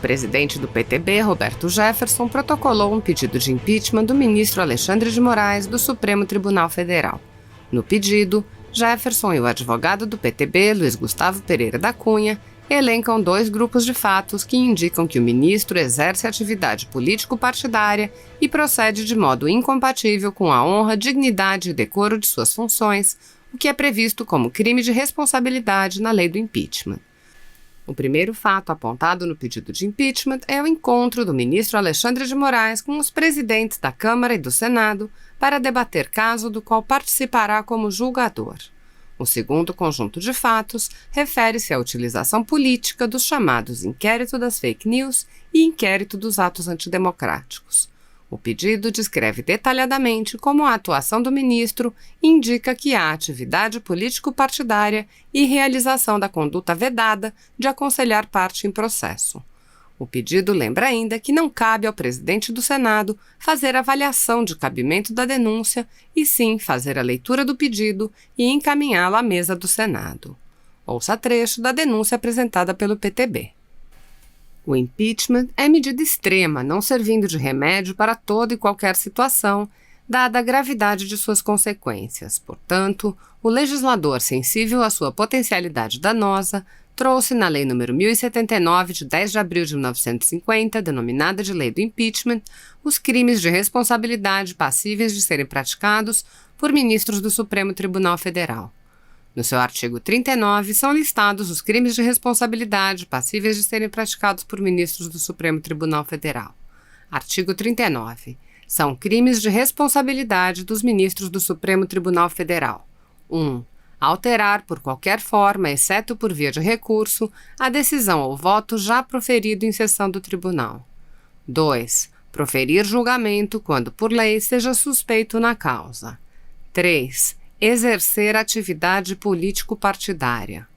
presidente do PTB, Roberto Jefferson, protocolou um pedido de impeachment do ministro Alexandre de Moraes do Supremo Tribunal Federal. No pedido, Jefferson e o advogado do PTB, Luiz Gustavo Pereira da Cunha, elencam 2 grupos de fatos que indicam que o ministro exerce atividade político-partidária e procede de modo incompatível com a honra, dignidade e decoro de suas funções, o que é previsto como crime de responsabilidade na lei do impeachment. O primeiro fato apontado no pedido de impeachment é o encontro do ministro Alexandre de Moraes com os presidentes da Câmara e do Senado para debater caso do qual participará como julgador. O segundo conjunto de fatos refere-se à utilização política dos chamados inquérito das fake news e inquérito dos atos antidemocráticos. O pedido descreve detalhadamente como a atuação do ministro indica que há atividade político-partidária e realização da conduta vedada de aconselhar parte em processo. O pedido lembra ainda que não cabe ao presidente do Senado fazer avaliação de cabimento da denúncia e sim fazer a leitura do pedido e encaminhá-lo à mesa do Senado. Ouça trecho da denúncia apresentada pelo PTB. O impeachment é medida extrema, não servindo de remédio para toda e qualquer situação, dada a gravidade de suas consequências. Portanto, o legislador, sensível à sua potencialidade danosa, trouxe na Lei nº 1079, de 10 de abril de 1950, denominada de Lei do Impeachment, os crimes de responsabilidade passíveis de serem praticados por ministros do Supremo Tribunal Federal. No seu artigo 39, são listados os crimes de responsabilidade passíveis de serem praticados por ministros do Supremo Tribunal Federal. Artigo 39. São crimes de responsabilidade dos ministros do Supremo Tribunal Federal. 1. Alterar, por qualquer forma, exceto por via de recurso, a decisão ou voto já proferido em sessão do tribunal. 2. Proferir julgamento quando, por lei, seja suspeito na causa. 3. Exercer atividade político-partidária.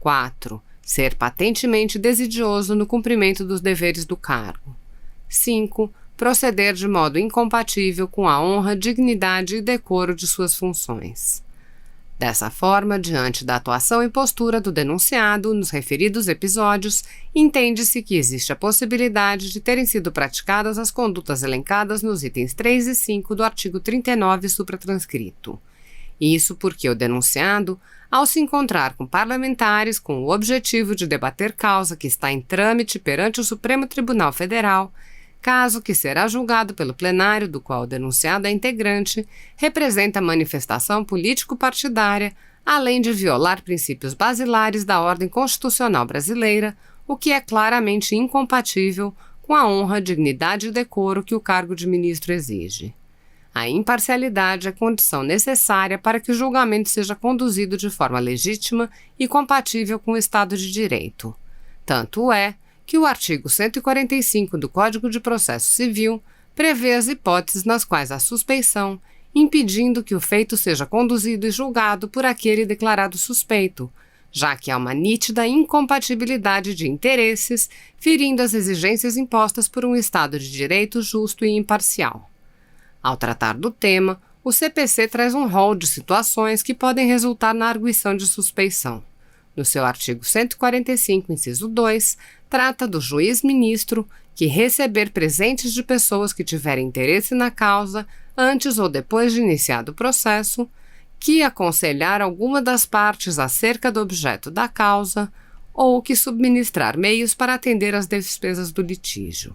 4. Ser patentemente desidioso no cumprimento dos deveres do cargo. 5. Proceder de modo incompatível com a honra, dignidade e decoro de suas funções. Dessa forma, diante da atuação e postura do denunciado nos referidos episódios, entende-se que existe a possibilidade de terem sido praticadas as condutas elencadas nos itens 3 e 5 do artigo 39 supratranscrito. Isso porque o denunciado, ao se encontrar com parlamentares com o objetivo de debater causa que está em trâmite perante o Supremo Tribunal Federal, caso que será julgado pelo plenário do qual o denunciado é integrante, representa manifestação político-partidária, além de violar princípios basilares da ordem constitucional brasileira, o que é claramente incompatível com a honra, dignidade e decoro que o cargo de ministro exige. A imparcialidade é condição necessária para que o julgamento seja conduzido de forma legítima e compatível com o Estado de Direito. Tanto é que o artigo 145 do Código de Processo Civil prevê as hipóteses nas quais há suspeição, impedindo que o feito seja conduzido e julgado por aquele declarado suspeito, já que há uma nítida incompatibilidade de interesses, ferindo as exigências impostas por um Estado de Direito justo e imparcial. Ao tratar do tema, o CPC traz um rol de situações que podem resultar na arguição de suspeição. No seu artigo 145, inciso 2, trata do juiz-ministro que receber presentes de pessoas que tiverem interesse na causa antes ou depois de iniciado o processo, que aconselhar alguma das partes acerca do objeto da causa ou que subministrar meios para atender às despesas do litígio.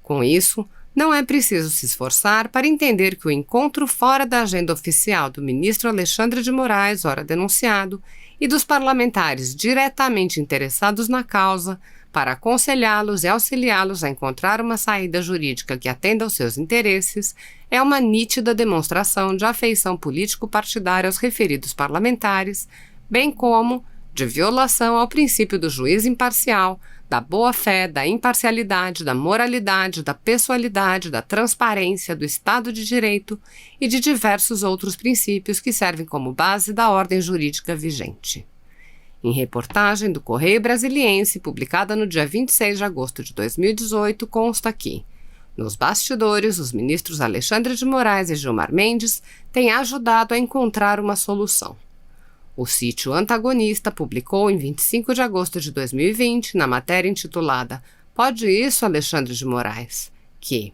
Com isso, não é preciso se esforçar para entender que o encontro fora da agenda oficial do ministro Alexandre de Moraes, ora denunciado, e dos parlamentares diretamente interessados na causa, para aconselhá-los e auxiliá-los a encontrar uma saída jurídica que atenda aos seus interesses, é uma nítida demonstração de afeição político-partidária aos referidos parlamentares, bem como de violação ao princípio do juiz imparcial, da boa-fé, da imparcialidade, da moralidade, da pessoalidade, da transparência, do Estado de Direito e de diversos outros princípios que servem como base da ordem jurídica vigente. Em reportagem do Correio Brasiliense, publicada no dia 26 de agosto de 2018, consta que, nos bastidores, os ministros Alexandre de Moraes e Gilmar Mendes têm ajudado a encontrar uma solução. O sítio Antagonista publicou em 25 de agosto de 2020, na matéria intitulada Pode isso, Alexandre de Moraes, que,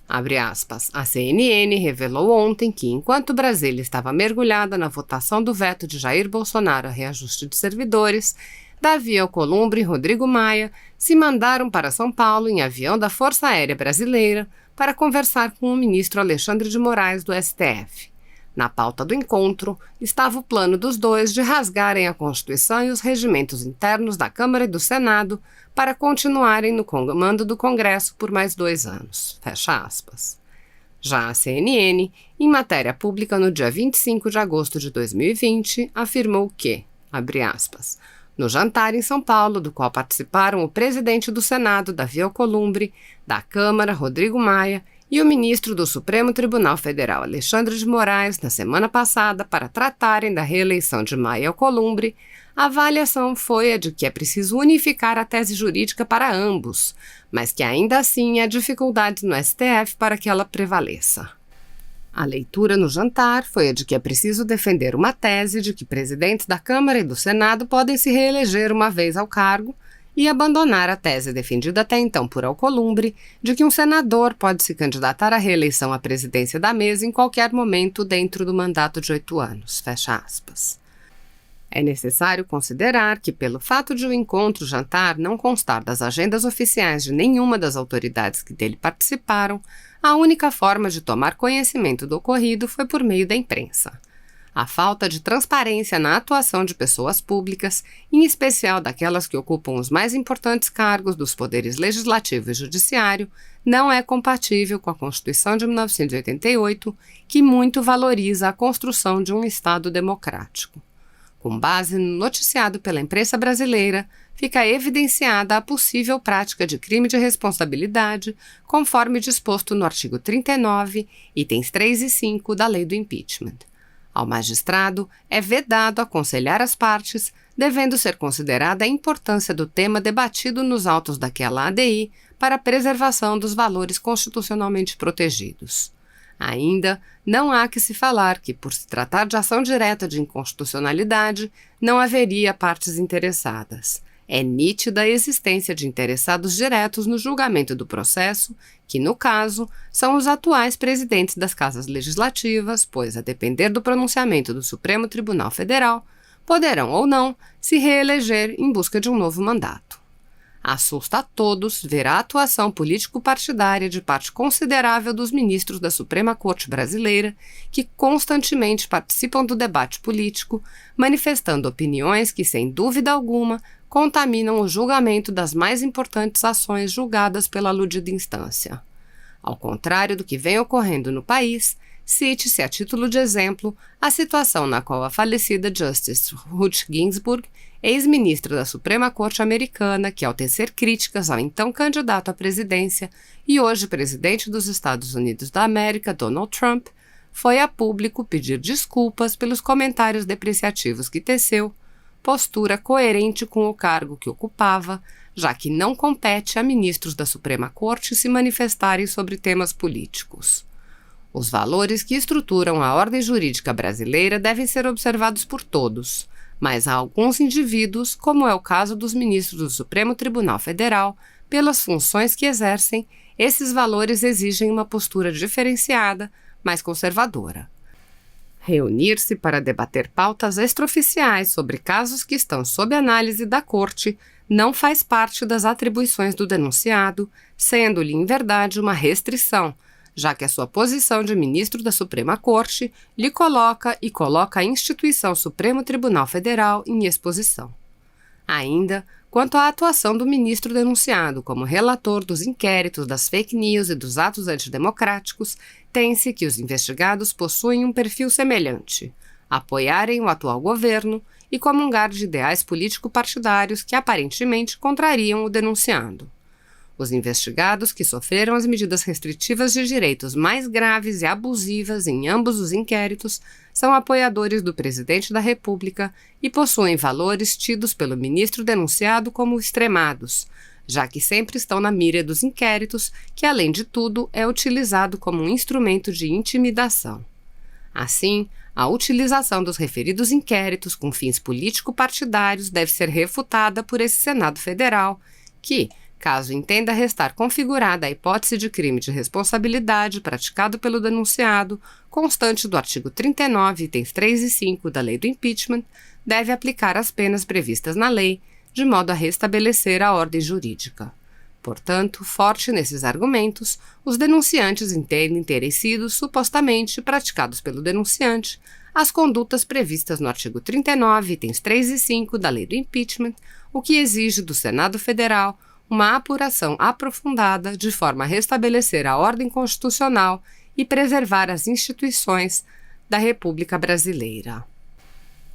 abre aspas, a CNN revelou ontem que, enquanto Brasília estava mergulhada na votação do veto de Jair Bolsonaro a reajuste de servidores, Davi Alcolumbre e Rodrigo Maia se mandaram para São Paulo em avião da Força Aérea Brasileira para conversar com o ministro Alexandre de Moraes do STF. Na pauta do encontro estava o plano dos dois de rasgarem a Constituição e os regimentos internos da Câmara e do Senado para continuarem no comando do Congresso por mais 2 anos. Fecha aspas. Já a CNN, em matéria pública no dia 25 de agosto de 2020, afirmou que, abre aspas, no jantar em São Paulo, do qual participaram o presidente do Senado, Davi Alcolumbre, da Câmara, Rodrigo Maia, e o ministro do Supremo Tribunal Federal, Alexandre de Moraes, na semana passada, para tratarem da reeleição de Maia e Alcolumbre, a avaliação foi a de que é preciso unificar a tese jurídica para ambos, mas que ainda assim há dificuldades no STF para que ela prevaleça. A leitura no jantar foi a de que é preciso defender uma tese de que presidentes da Câmara e do Senado podem se reeleger uma vez ao cargo e abandonar a tese defendida até então por Alcolumbre de que um senador pode se candidatar à reeleição à presidência da mesa em qualquer momento dentro do mandato de 8 anos. Fecha aspas. É necessário considerar que, pelo fato de o encontro-jantar não constar das agendas oficiais de nenhuma das autoridades que dele participaram, a única forma de tomar conhecimento do ocorrido foi por meio da imprensa. A falta de transparência na atuação de pessoas públicas, em especial daquelas que ocupam os mais importantes cargos dos poderes legislativo e judiciário, não é compatível com a Constituição de 1988, que muito valoriza a construção de um Estado democrático. Com base no noticiado pela imprensa brasileira, fica evidenciada a possível prática de crime de responsabilidade, conforme disposto no artigo 39, itens 3 e 5 da Lei do Impeachment. Ao magistrado é vedado aconselhar as partes, devendo ser considerada a importância do tema debatido nos autos daquela ADI para a preservação dos valores constitucionalmente protegidos. Ainda não há que se falar que, por se tratar de ação direta de inconstitucionalidade, não haveria partes interessadas. É nítida a existência de interessados diretos no julgamento do processo, que, no caso, são os atuais presidentes das casas legislativas, pois, a depender do pronunciamento do Supremo Tribunal Federal, poderão ou não se reeleger em busca de um novo mandato. Assusta a todos ver a atuação político-partidária de parte considerável dos ministros da Suprema Corte Brasileira, que constantemente participam do debate político, manifestando opiniões que, sem dúvida alguma, contaminam o julgamento das mais importantes ações julgadas pela aludida instância. Ao contrário do que vem ocorrendo no país, cite-se a título de exemplo a situação na qual a falecida Justice Ruth Ginsburg, ex-ministra da Suprema Corte Americana, que ao tecer críticas ao então candidato à presidência e hoje presidente dos Estados Unidos da América, Donald Trump, foi a público pedir desculpas pelos comentários depreciativos que teceu, postura coerente com o cargo que ocupava, já que não compete a ministros da Suprema Corte se manifestarem sobre temas políticos. Os valores que estruturam a ordem jurídica brasileira devem ser observados por todos, mas há alguns indivíduos, como é o caso dos ministros do Supremo Tribunal Federal, pelas funções que exercem, esses valores exigem uma postura diferenciada, mais conservadora. Reunir-se para debater pautas extraoficiais sobre casos que estão sob análise da Corte não faz parte das atribuições do denunciado, sendo-lhe, em verdade, uma restrição, já que a sua posição de ministro da Suprema Corte lhe coloca e coloca a instituição Supremo Tribunal Federal em exposição. Ainda, quanto à atuação do ministro denunciado como relator dos inquéritos das fake news e dos atos antidemocráticos, tem-se que os investigados possuem um perfil semelhante, apoiarem o atual governo e comungar de ideais político-partidários que aparentemente contrariam o denunciado. Os investigados que sofreram as medidas restritivas de direitos mais graves e abusivas em ambos os inquéritos são apoiadores do presidente da República e possuem valores tidos pelo ministro denunciado como extremados, já que sempre estão na mira dos inquéritos, que, além de tudo, é utilizado como um instrumento de intimidação. Assim, a utilização dos referidos inquéritos com fins político-partidários deve ser refutada por esse Senado Federal, que, caso entenda restar configurada a hipótese de crime de responsabilidade praticado pelo denunciado, constante do artigo 39, itens 3 e 5 da Lei do Impeachment, deve aplicar as penas previstas na lei, de modo a restabelecer a ordem jurídica. Portanto, forte nesses argumentos, os denunciantes entendem terem sido, supostamente, praticados pelo denunciante, as condutas previstas no artigo 39, itens 3 e 5 da Lei do Impeachment, o que exige do Senado Federal uma apuração aprofundada de forma a restabelecer a ordem constitucional e preservar as instituições da República Brasileira.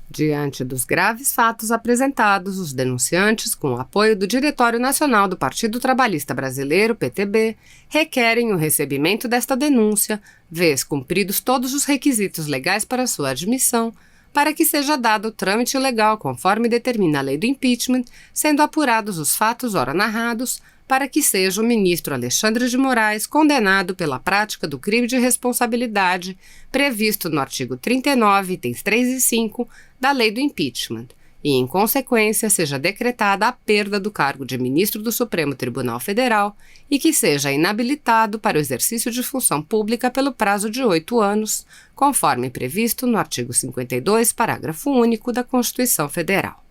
Diante dos graves fatos apresentados, os denunciantes, com o apoio do Diretório Nacional do Partido Trabalhista Brasileiro, PTB, requerem o recebimento desta denúncia, vez cumpridos todos os requisitos legais para sua admissão, para que seja dado o trâmite legal conforme determina a Lei do Impeachment, sendo apurados os fatos ora narrados, para que seja o ministro Alexandre de Moraes condenado pela prática do crime de responsabilidade previsto no artigo 39, itens 3 e 5 da Lei do Impeachment, e, em consequência, seja decretada a perda do cargo de ministro do Supremo Tribunal Federal e que seja inabilitado para o exercício de função pública pelo prazo de 8 anos, conforme previsto no artigo 52, parágrafo único da Constituição Federal.